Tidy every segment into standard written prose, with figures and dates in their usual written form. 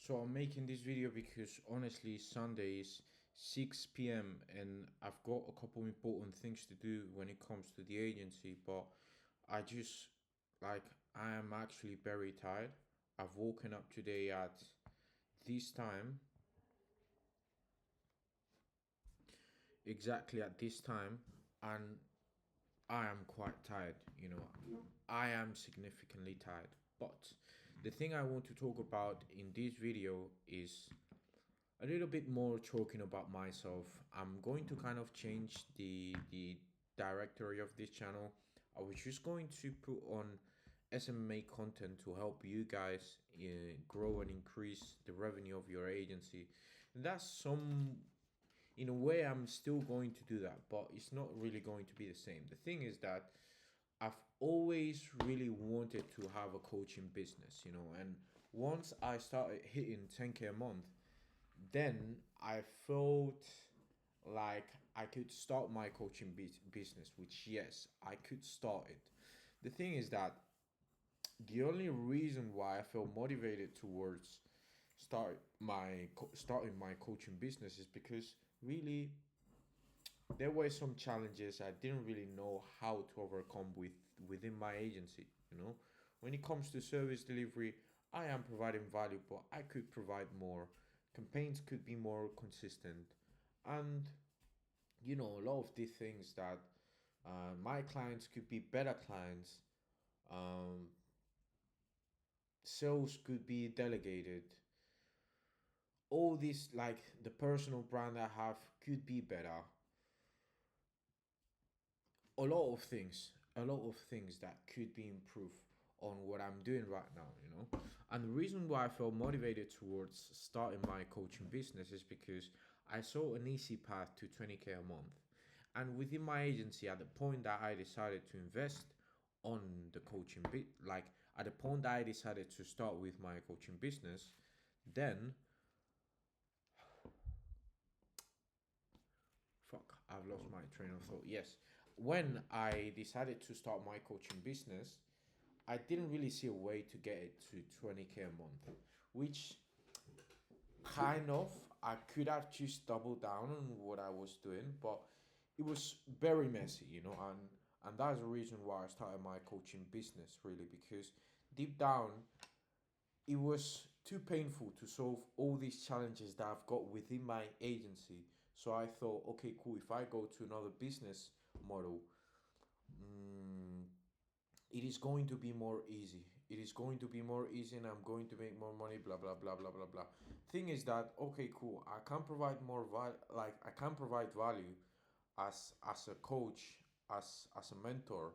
So I'm making this video because honestly Sunday is 6 p.m. and I've got a couple important things to do when it comes to the agency, but I just like I am actually very tired. I've woken up today at this time, exactly at this time, and I am quite tired. I am significantly tired. But the thing I want to talk about in this video is a little bit more talking about myself. I'm going to kind of change the directory of this channel. I was just going to put on SMA content to help you guys grow and increase the revenue of your agency. And that's some in a way I'm still going to do that, but it's not really going to be the same. The thing is that I've always really wanted to have a coaching business, and once I started hitting 10K a month, then I felt like I could start my coaching business, which yes, I could start it. The thing is that the only reason why I felt motivated towards starting my coaching business is because really there were some challenges I didn't really know how to overcome within my agency. When it comes to service delivery, I am providing value, but I could provide more. Campaigns could be more consistent, and a lot of these things that my clients could be better clients. Um, Sales could be delegated. All this, like the personal brand I have, could be better. A lot of things that could be improved on what I'm doing right now. And the reason why I felt motivated towards starting my coaching business is because I saw an easy path to 20K a month. And within my agency, at the point that I decided to invest on the coaching bit, like at the point that I decided to start with my coaching business, then fuck, I've lost my train of thought. Yes, when I decided to start my coaching business, I didn't really see a way to get it to 20K a month, which kind of I could have just doubled down on what I was doing, but it was very messy, and that's the reason why I started my coaching business really, because deep down it was too painful to solve all these challenges that I've got within my agency. So I thought, okay, cool. If I go to another business model, it is going to be more easy. It is going to be more easy, and I'm going to make more money. Blah blah blah blah blah blah. Thing is that okay, cool. I can provide more value. Like I can provide value as a coach, as a mentor,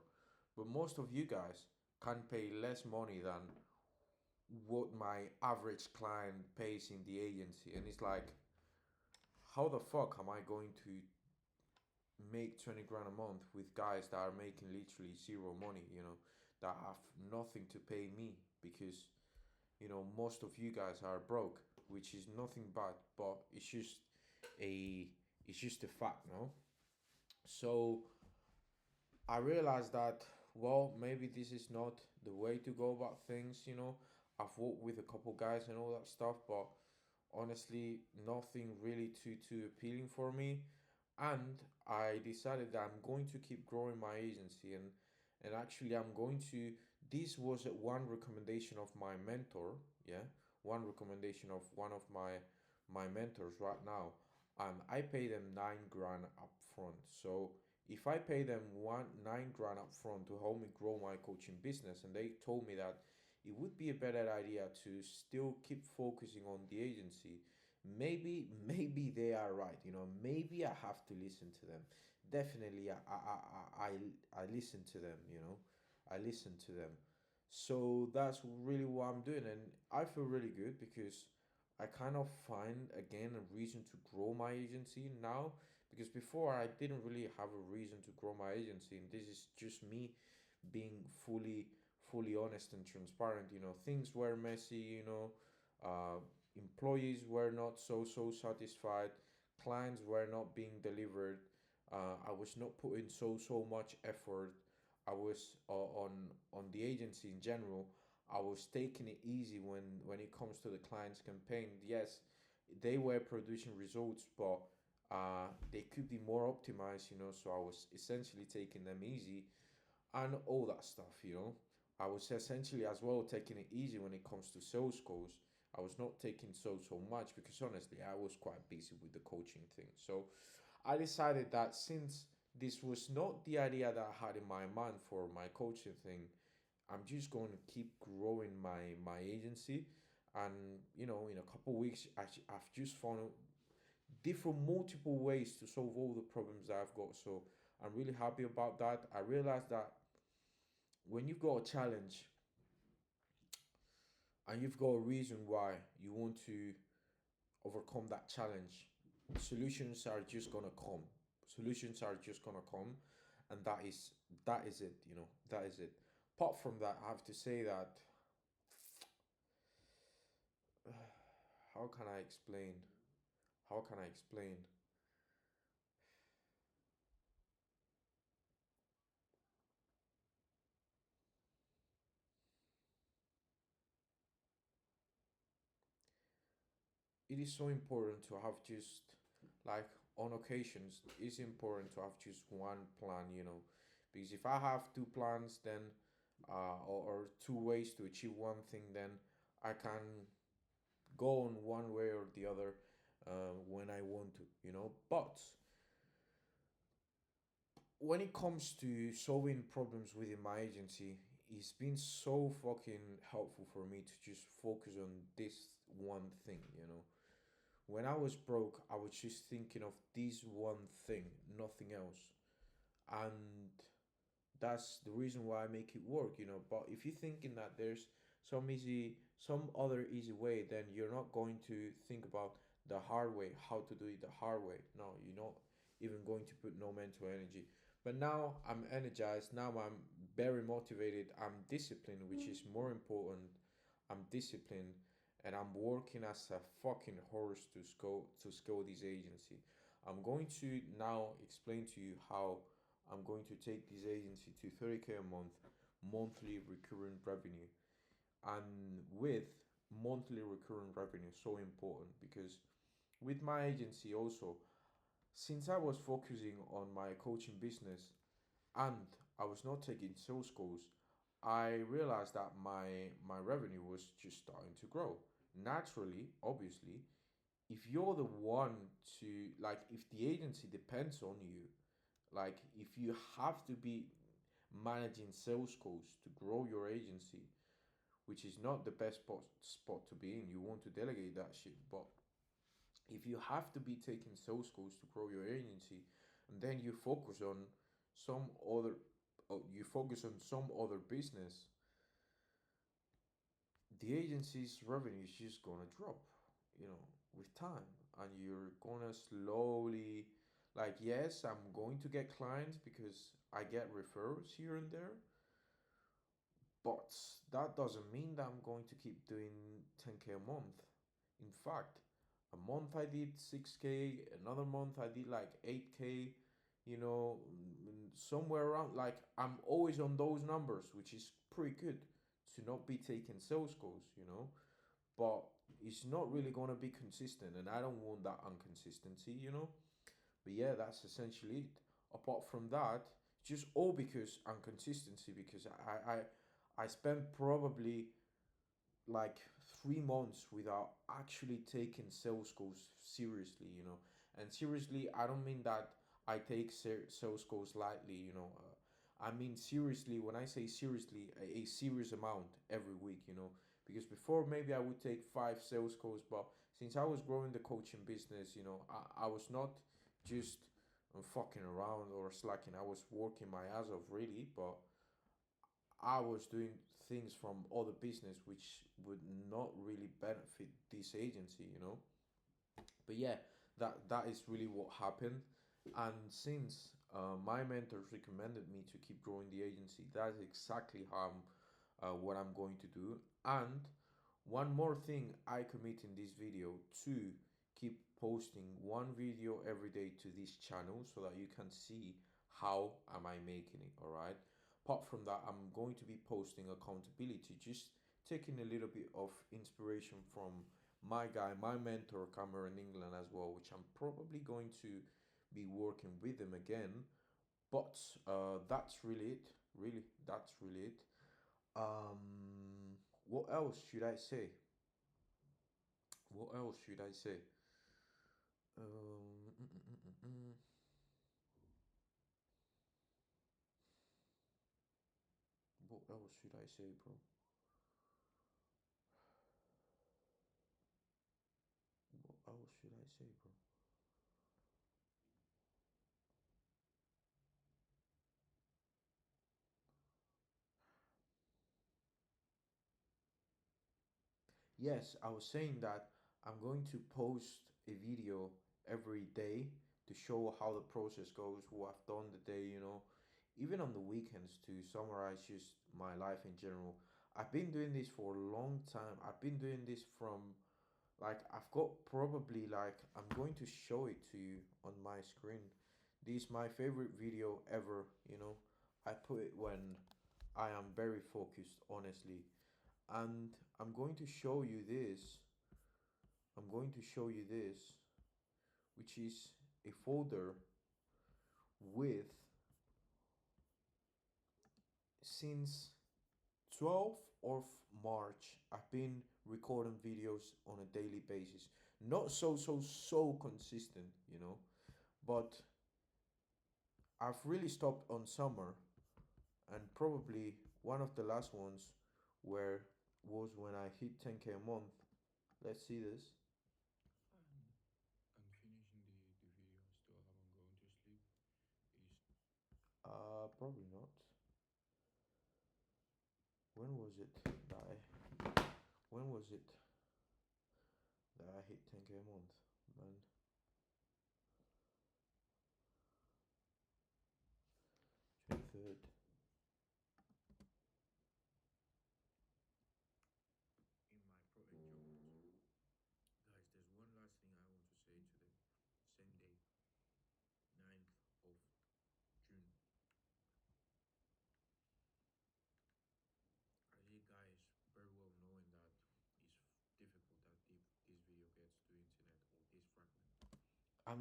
but most of you guys can pay less money than what my average client pays in the agency, and it's like, how the fuck am I going to make 20 grand a month with guys that are making literally zero money, that have nothing to pay me because most of you guys are broke, which is nothing bad, but a it's just a fact, no. So I realized that, well, maybe this is not the way to go about things. I've worked with a couple guys and all that stuff, but honestly, nothing really too appealing for me. And I decided that I'm going to keep growing my agency, and actually I'm going to. This was one recommendation of my mentor, yeah, one recommendation of one of my mentors right now. I pay them 9 grand up front. So if I pay them 9 grand up front to help me grow my coaching business, and they told me that it would be a better idea to still keep focusing on the agency. Maybe they are right. Maybe I have to listen to them. Definitely, I listen to them. I listen to them. So that's really what I'm doing, and I feel really good because I kind of find again a reason to grow my agency now, because before I didn't really have a reason to grow my agency, and this is just me being fully honest and transparent. Things were messy. uh, Employees were not so satisfied, clients were not being delivered. I was not putting so much effort. I was on the agency in general. I was taking it easy when it comes to the client's campaign. Yes, they were producing results, but they could be more optimized, So I was essentially taking them easy and all that stuff. I was essentially as well taking it easy when it comes to sales calls. I was not taking so much because honestly, I was quite busy with the coaching thing. So I decided that since this was not the idea that I had in my mind for my coaching thing, I'm just going to keep growing my agency, and in a couple of weeks, I've just found different multiple ways to solve all the problems that I've got. So I'm really happy about that. I realized that when you've got a challenge and you've got a reason why you want to overcome that challenge, solutions are just gonna come. Solutions are just gonna come, and that is it. That is it. Apart from that, I have to say that how can I explain? How can I explain? It is so important to have just like on occasions. It's important to have just one plan. Because if I have two plans, then or two ways to achieve one thing, then I can go on one way or the other when I want to. But when it comes to solving problems within my agency, it's been so fucking helpful for me to just focus on this one thing. When I was broke, I was just thinking of this one thing, nothing else. And that's the reason why I make it work. But if you're thinking that there's some other easy way, then you're not going to think about the hard way, how to do it the hard way. No, you're not even going to put no mental energy. But now I'm energized. Now I'm very motivated. I'm disciplined, which is more important. I'm disciplined, and I'm working as a fucking horse to scale this agency. I'm going to now explain to you how I'm going to take this agency to 30K a month, monthly recurring revenue. And with monthly recurring revenue, so important because with my agency also, since I was focusing on my coaching business and I was not taking sales calls, I realized that my revenue was just starting to grow. Naturally, obviously, if you're the one to like if the agency depends on you, like if you have to be managing sales calls to grow your agency, which is not the best spot to be in. You want to delegate that shit, but if you have to be taking sales calls to grow your agency, and then some other, you focus on some other business, the agency's revenue is just gonna drop, you know, with time, and you're gonna slowly, like, yes, I'm going to get clients because I get referrals here and there, but that doesn't mean that I'm going to keep doing 10K a month. In fact, a month I did 6K, another month I did like 8K, somewhere around. Like, I'm always on those numbers, which is pretty good to not be taking sales calls. But it's not really going to be consistent, and I don't want that inconsistency. But yeah, that's essentially it. Apart from that, just all because inconsistency, because I spent probably like 3 months without actually taking sales calls seriously. And seriously, I don't mean that I take sales calls lightly. I mean seriously. When I say seriously, a serious amount every week. Because before maybe I would take 5 sales calls, but since I was growing the coaching business, I was not just fucking around or slacking. I was working my ass off really, but I was doing things from other business which would not really benefit this agency. But yeah, that is really what happened. And since my mentors recommended me to keep growing the agency, that's exactly what I'm going to do. And one more thing I commit in this video to keep posting one video every day to this channel so that you can see how am I making it, all right? Apart from that, I'm going to be posting accountability. Just taking a little bit of inspiration from my guy, my mentor, Cameron England as well, which I'm probably going to be working with him again. But that's really it. Really, that's really it. What else should I say? What else should I say? Um, mm, mm, mm, mm, mm. What else should I say, bro? What else should I say, bro? Yes, I was saying that I'm going to post a video every day to show how the process goes, what I've done the day, even on the weekends to summarize just my life in general. I've been doing this for a long time. I've been doing this from like I've got probably like I'm going to show it to you on my screen. This is my favorite video ever. I put it when I am very focused, honestly. And I'm going to show you this. I'm going to show you this, which is a folder with since 12th of March. I've been recording videos on a daily basis. Not so consistent, but I've really stopped on summer, and probably one of the last ones where was when I hit 10K a month. Let's see this. Probably not. When was it that when was it that I hit 10K a month? Man, 23rd. In my project jobs. Guys, there's one last thing I want to say today. Same day, 9th of June. I hear guys very well knowing that it's difficult that if this video gets to internet or this fragment. I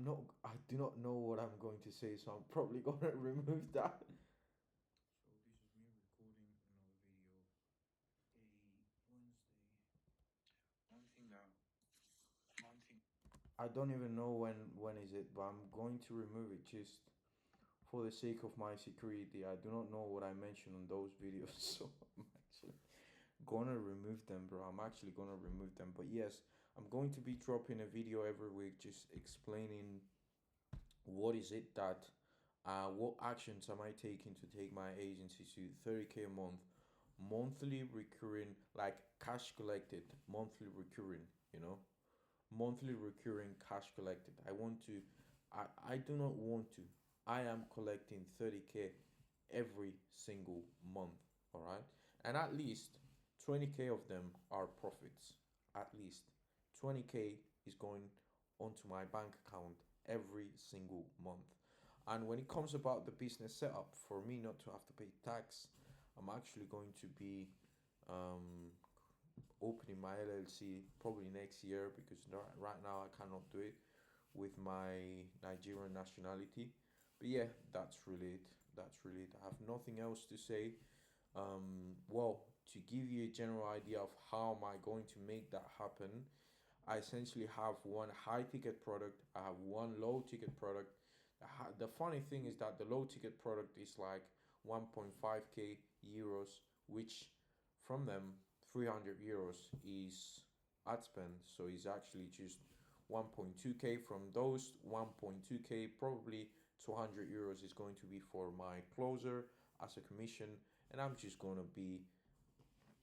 do not know what I'm going to say, so I'm probably gonna remove that. So this is me recording another video a Wednesday. One thing that one thing I don't even know when is it, but I'm going to remove it just for the sake of my security. I do not know what I mentioned on those videos, so I'm actually gonna remove them, bro. I'm actually gonna remove them. But yes, I'm going to be dropping a video every week just explaining what is it that what actions am I taking to take my agency to 30K a month, monthly recurring, like cash collected, monthly recurring. Monthly recurring cash collected. I do not want to. I am collecting 30K every single month, all right? And at least 20K of them are profits. At least 20K is going onto my bank account every single month. And when it comes about the business setup, for me not to have to pay tax, I'm actually going to be um, opening my LLC probably next year because right now I cannot do it with my Nigerian nationality. But yeah, that's really it. That's really it. I have nothing else to say. Well, to give you a general idea of how am I going to make that happen, I essentially have one high ticket product. I have one low ticket product. The funny thing is that the low ticket product is like 1.5k euros, which from them 300 euros is ad spend. So it's actually just 1.2k. From those 1.2k, probably 200 euros is going to be for my closer as a commission, and I'm just going to be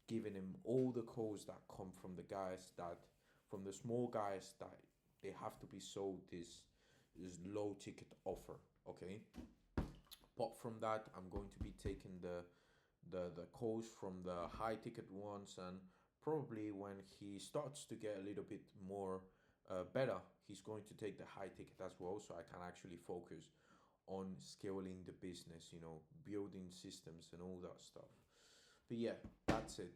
giving him all the calls that come from the small guys that they have to be sold this low ticket offer. Okay, apart from that, I'm going to be taking the calls from the high ticket ones, and probably when he starts to get a little bit more better, he's going to take the high ticket as well, so I can actually focus on scaling the business, building systems and all that stuff. But yeah, that's it.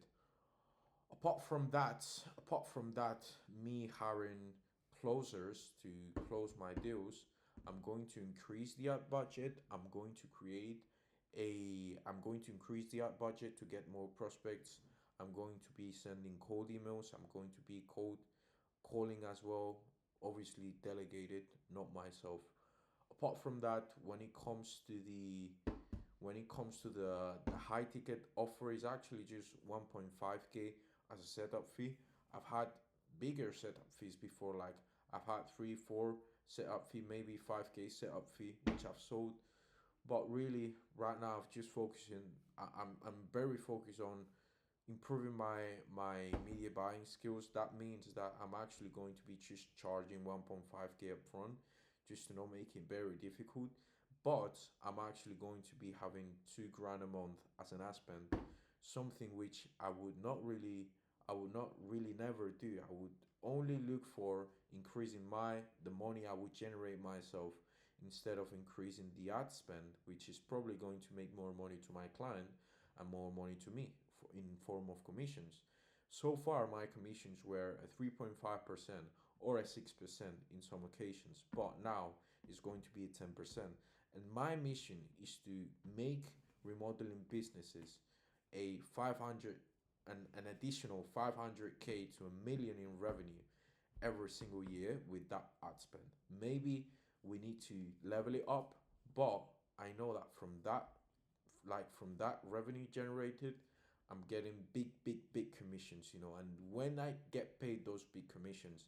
Apart from that, me hiring closers to close my deals, I'm going to increase the ad budget. I'm going to increase the ad budget to get more prospects. I'm going to be sending cold emails. I'm going to be calling as well, obviously delegated, not myself. Apart from that, when it comes to the high ticket offer is actually just 1.5k as a setup fee. I've had bigger setup fees before, like I've had 3 4 setup fee, maybe 5k setup fee, which I've sold. But really, right now I'm just focusing. I'm very focused on improving my media buying skills. That means that I'm actually going to be just charging 1.5k up front, just to not make it very difficult. But I'm actually going to be having 2 grand a month as an ad spend, something which I would not really never do. I would only look for increasing the money I would generate myself, instead of increasing the ad spend, which is probably going to make more money to my client and more money to me in form of commissions. So far, my commissions were a 3.5% or a 6% in some occasions, but now it's going to be a 10%. And my mission is to make remodeling businesses a 500 an additional 500k to a million in revenue every single year with that ad spend. Maybe we need to level it up, but I know that from that revenue generated, I'm getting big, big, big commissions, and when I get paid those big commissions,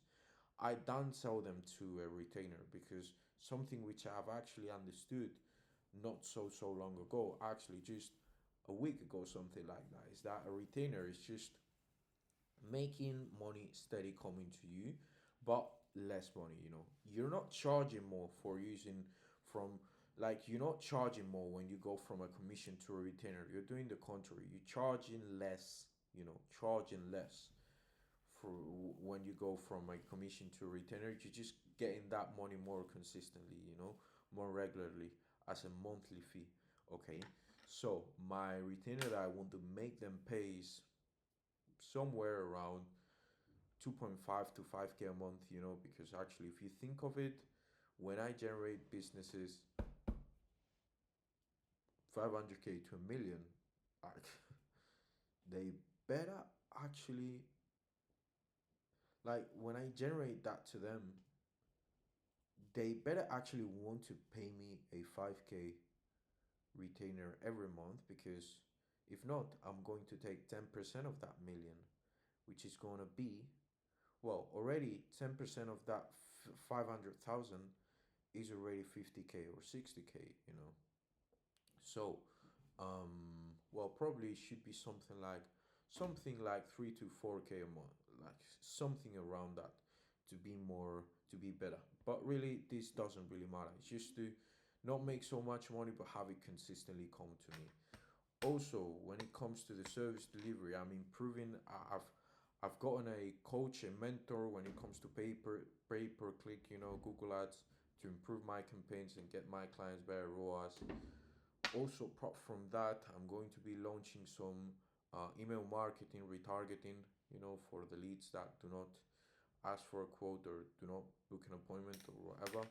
I don't sell them to a retainer, because something which I've actually understood not so long ago, actually just a week ago, something like that, is that a retainer is just making money steady coming to you, but less money. You're not charging more for using from like you're not charging more when you go from a commission to a retainer. You're doing the contrary. You're charging less. Charging less for when you go from a commission to a retainer. You're just getting that money more consistently. More regularly as a monthly fee. Okay, so my retainer that I want to make them pay is somewhere around 2.5 to 5k a month, because actually, if you think of it, when I generate businesses 500k to a million, like, they better actually, like, when I generate that to them, they better actually want to pay me a 5k retainer every month, because if not, I'm going to take 10% of that million, which is going to be, well, already 10% of that 500,000 is already 50k or 60k, So, well, probably it should be something like 3 to 4k a month, like something around that, to be better. But really, this doesn't really matter. It's just to not make so much money, but have it consistently come to me. Also, when it comes to the service delivery, I'm improving. I've gotten a coach, a mentor when it comes to pay per click, Google Ads, to improve my campaigns and get my clients better ROAS. Also, apart from that, I'm going to be launching some email marketing, retargeting, for the leads that do not ask for a quote or do not book an appointment or whatever.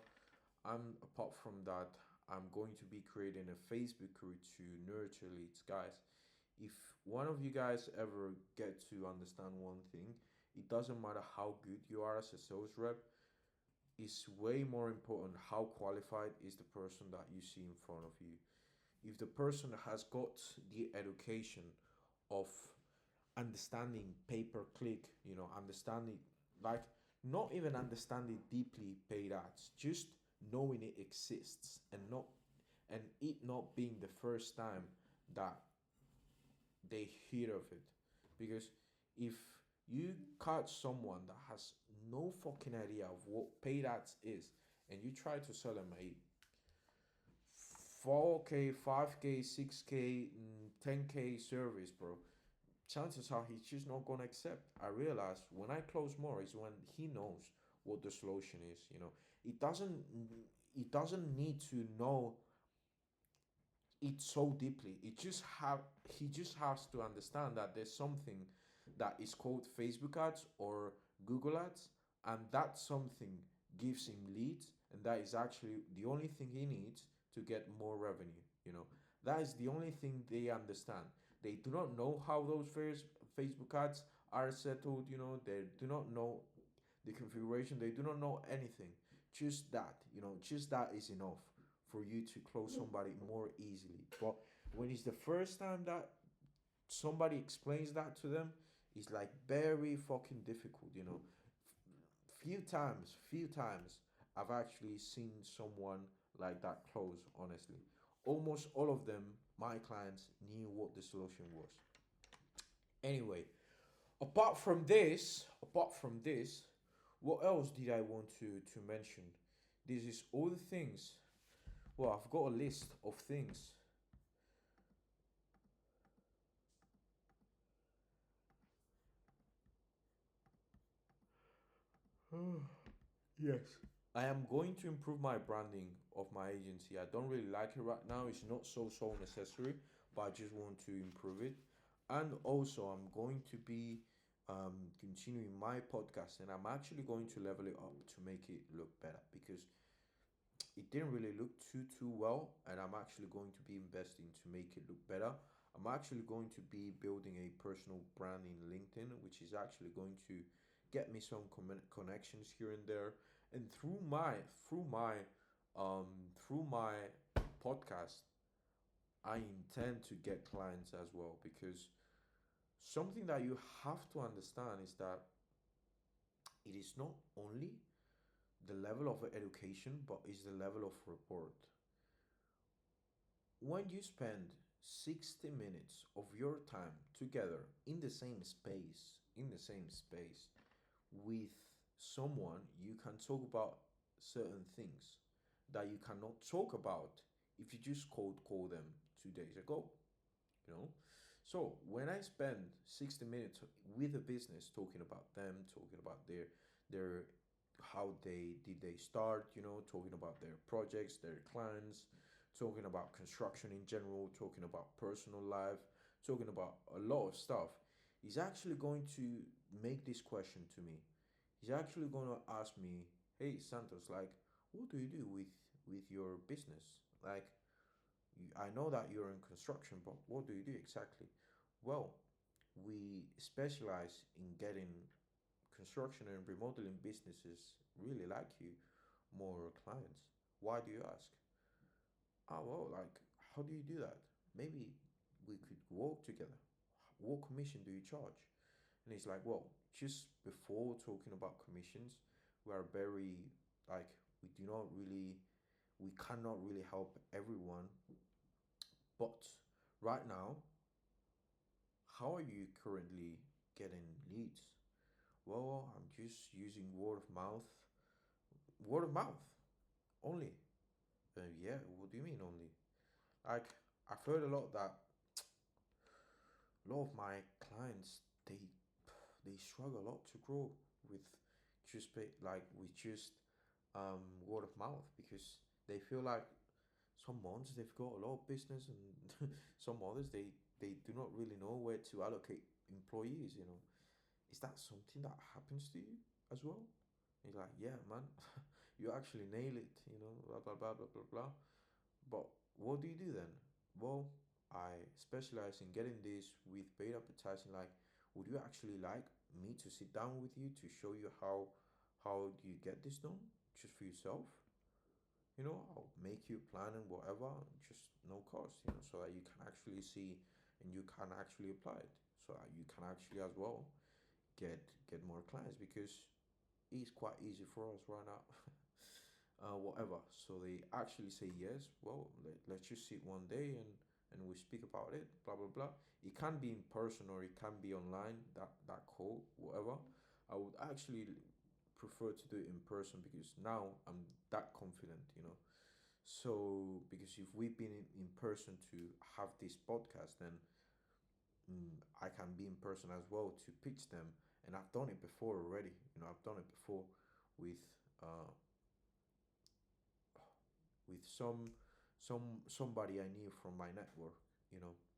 Apart from that, I'm going to be creating a Facebook group to nurture leads, guys. If one of you guys ever get to understand one thing, it doesn't matter how good you are as a sales rep. It's way more important how qualified is the person that you see in front of you. If the person has got the education of understanding pay per click, understanding, like, not even understanding deeply paid ads, just knowing it exists, and it not being the first time that they hear of it. Because if you catch someone that has no fucking idea of what paid ads is, and you try to sell them a 4k, 5k, 6k, 10k service, bro, chances are he's just not gonna accept. I realize when I close more is when he knows what the solution is. It doesn't it doesn't need to know it so deeply. He just has to understand that there's something that is called Facebook ads or Google ads, and that something gives him leads, and that is actually the only thing he needs to get more revenue. That is the only thing they understand. They do not know how those Facebook ads are settled. They do not know the configuration. They do not know anything. Just that is enough for you to close somebody more easily. But when it's the first time that somebody explains that to them, it's like very fucking difficult. Few times I've actually seen someone like that close, honestly. Almost all of them, my clients, knew what the solution was. Anyway, apart from this, what else did I want to mention? This is all the things. Well, I've got a list of things. Yes. I am going to improve my branding of my agency. I don't really like it right now. It's not so necessary, but I just want to improve it. And also, I'm going to be continuing my podcast, and I'm actually going to level it up to make it look better because it didn't really look too well, and I'm actually going to be investing to make it look better. I'm actually going to be building a personal brand in LinkedIn, which is actually going to get me some connections here and there. And um through my podcast, I intend to get clients as well, because something that you have to understand is that it is not only the level of education, but is the level of report. When you spend 60 minutes of your time together in the same space with someone, you can talk about certain things that you cannot talk about if you just cold call them 2 days ago. you know so when I spend 60 minutes with a business, talking about them, talking about their how they start, talking about their projects, their clients, talking about construction in general, talking about personal life, talking about a lot of stuff, he's actually going to make this question to me. He's actually going to ask me, "Hey Santos, like, what do you do with your business? Like, I know that you're in construction, but what do you do exactly?" Well, we specialize in getting construction and remodeling businesses really like you more clients. Why do you ask? Oh, well, like, how do you do that? Maybe we could work together. What commission do you charge? And he's like, well, just before talking about commissions, we are very, like, we do not really, we cannot really help everyone. But right now, how are you currently getting leads? Well, I'm just using word of mouth. Word of mouth only. Yeah, what do you mean only? Like, I've heard a lot that a lot of my clients, they struggle a lot to grow with just word of mouth, because they feel like some months they've got a lot of business, and some others they do not really know where to allocate employees. Is that something that happens to you as well? He's like, yeah, man, you actually nail it, blah blah blah blah blah blah. But what do you do then? Well, I specialize in getting this with paid advertising. Like, would you actually like me to sit down with you to show you how do you get this done just for yourself? I'll make you plan and whatever, just no cost, so that you can actually see and you can actually apply it, so that you can actually as well get get more clients, because it's quite easy for us right now. Whatever. So they actually say yes. Well, let's just sit one day and we speak about it. Blah blah blah. It can be in person or it can be online. That call, whatever. I would actually prefer to do it in person, because now I'm that confident. So because if we've been in person to have this podcast, then I can be in person as well to pitch them. And I've done it before already. I've done it before with uh, with somebody I knew from my network.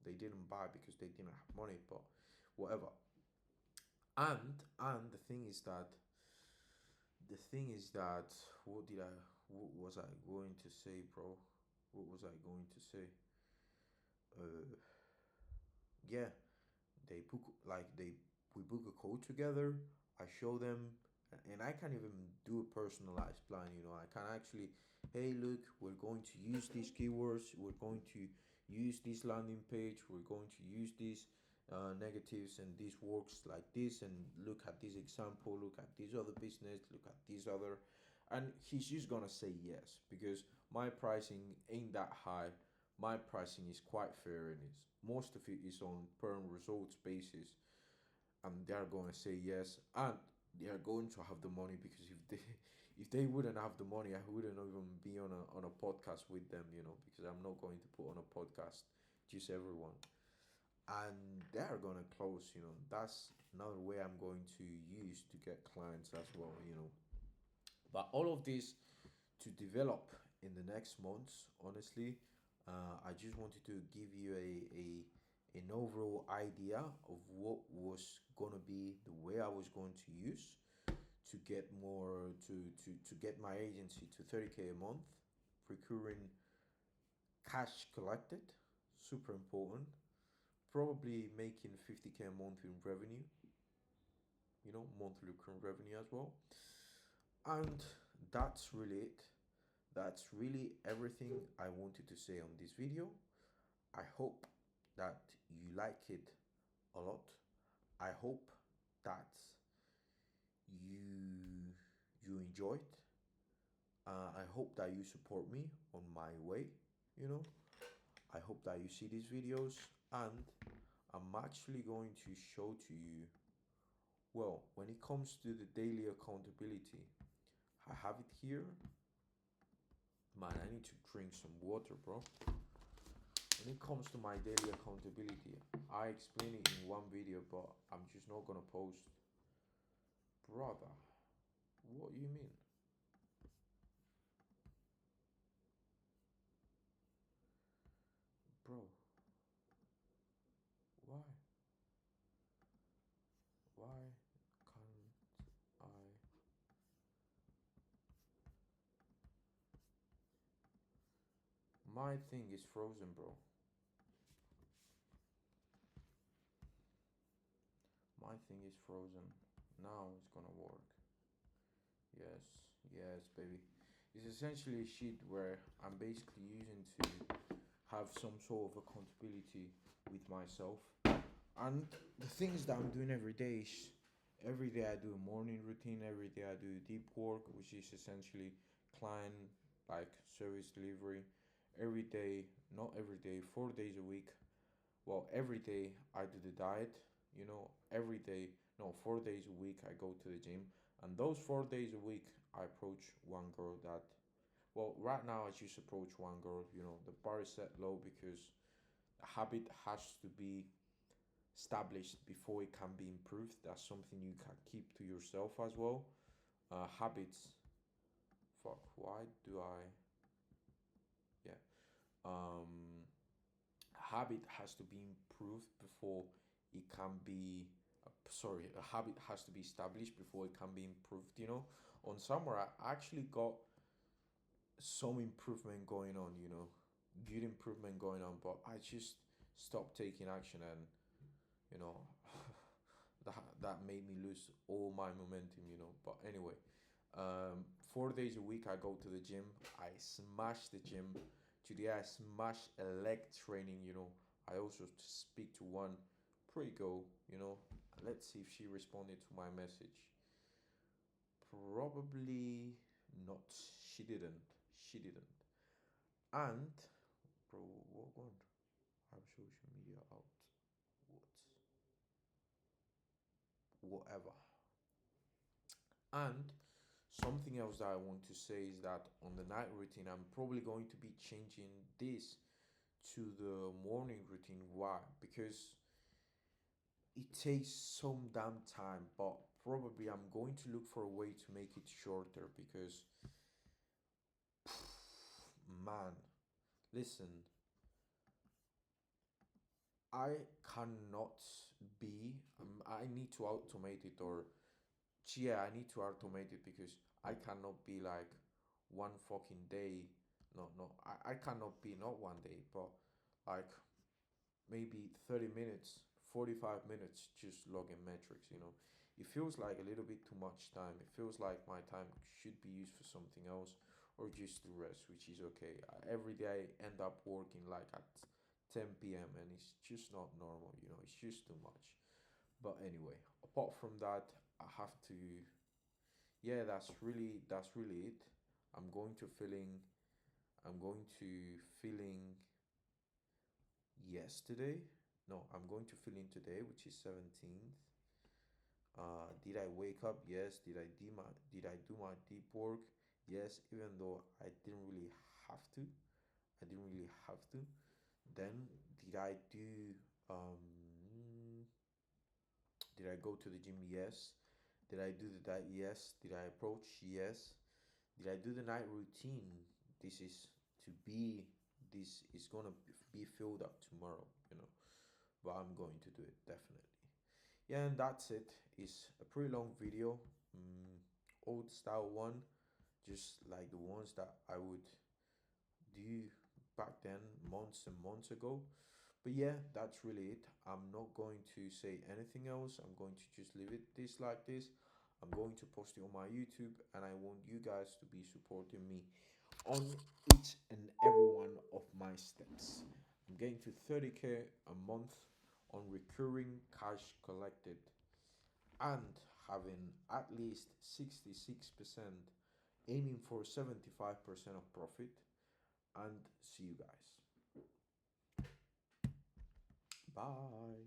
They didn't buy because they didn't have money, but whatever. And the thing is that what did I what was I going to say, bro? What was I going to say? Uh, yeah, they book like they we book a call together. I show them, and I can even do a personalized plan. I can actually, hey, look, we're going to use these keywords. We're going to use this landing page. We're going to use these negatives, and this works like this. And look at this example. Look at this other business. Look at this other, and he's just gonna say yes because my pricing ain't that high. My pricing is quite fair, and it's most of it is on per results basis, and they are going to say yes, and they are going to have the money because if they wouldn't have the money, I wouldn't even be on a podcast with them, because I'm not going to put on a podcast just everyone, and they are going to close. That's another way I'm going to use to get clients as well. But all of this to develop in the next months, honestly, I just wanted to give you an overall idea of what was gonna be the way I was going to use to get more to get my agency to 30K a month, recurring cash collected, super important. Probably making 50K a month in revenue, monthly recurring revenue as well. And that's really it. That's really everything I wanted to say on this video. I hope that you like it a lot. I hope that you you enjoy it. I hope that you support me on my way. You know, I hope that you see these videos, and I'm actually going to show to you. Well, when it comes to the daily accountability, I have it here. Man, I need to drink some water, bro. When it comes to my daily accountability, I explain it in one video, but I'm just not gonna post. Brother, what you mean? Bro, why? Why can't I? My thing is frozen, bro. My thing is frozen. Now it's gonna work. Yes, yes, baby. It's essentially a sheet where I'm basically using to have some sort of accountability with myself. And the things that I'm doing every day is every day I do a morning routine, every day I do deep work, which is essentially client like service delivery. Every day, not every day, 4 days a week. Well, every day I do the diet, every day, no, 4 days a week I go to the gym. And those 4 days a week I approach one girl that, well, right now I just approach one girl. The bar is set low because a habit has to be established before it can be improved. That's something you can keep to yourself as well. Habits. Fuck. Why do I? Yeah. Um, habit has to be improved before it can be. Sorry, a habit has to be established before it can be improved. On summer I actually got some improvement going on. Good improvement going on, but I just stopped taking action, and you know that made me lose all my momentum. But anyway, 4 days a week I go to the gym. I smash the gym. Today I smash a leg training. I also speak to one pretty girl. Let's see if she responded to my message. Probably not. She didn't. And bro, what one? Have social media out. Whatever. And something else that I want to say is that on the night routine, I'm probably going to be changing this to the morning routine. Why? Because it takes some damn time, but probably I'm going to look for a way to make it shorter because, man, listen, I cannot I need to automate it, or yeah, I need to automate it because I cannot be like one fucking day. No, no, I cannot be not one day, but like maybe 30 minutes, 45 minutes just logging metrics, you know. It feels like a little bit too much time. It feels like my time should be used for something else or just to rest, which is okay. Every day I end up working like at 10 p.m. and it's just not normal, you know. It's just too much. But anyway, apart from that, I have to, yeah, that's really it. I'm going to filling I'm going to filling yesterday. No, I'm going to fill in today, which is 17th. Did I wake up? Yes. Did I do my deep work? Yes, even though I didn't really have to. I didn't really have to. Then did I do did I go to the gym? Yes. Did I do the diet? Yes. Did I approach? Yes. Did I do the night routine? This is to be this is gonna be filled up tomorrow, you know. But I'm going to do it definitely. Yeah, and that's it. It's a pretty long video. Mm, Old style one, just like the ones that I would do back then, months and months ago. But yeah, that's really it. I'm not going to say anything else. I'm going to just leave it this like this. I'm going to post it on my YouTube, and I want you guys to be supporting me on each and every one of my steps. I'm getting to 30K a month on recurring cash collected and having at least 66%, aiming for 75% of profit. And see you guys. Bye.